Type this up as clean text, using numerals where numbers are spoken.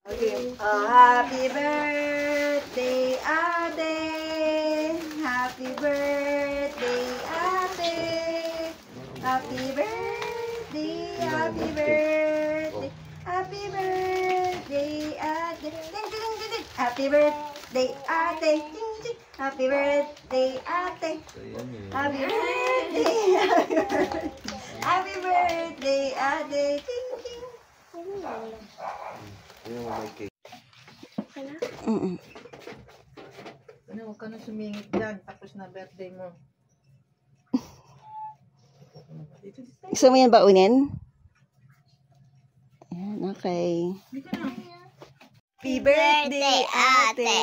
Okay. Happy birthday, Ate. Happy birthday, Ate. Happy birthday, happy birthday. Happy birthday, Ate. Ding, ding, ding, ding. Happy birthday, Ate. Ding, ding. Happy birthday, Ate. Happy birthday, happy birthday. Happy birthday, Ate. Ding, ding. Huwag ka na sumingit dyan, tapos na birthday mo. Gusto mo yan baunin? Ayan, okay. Happy birthday, Ate!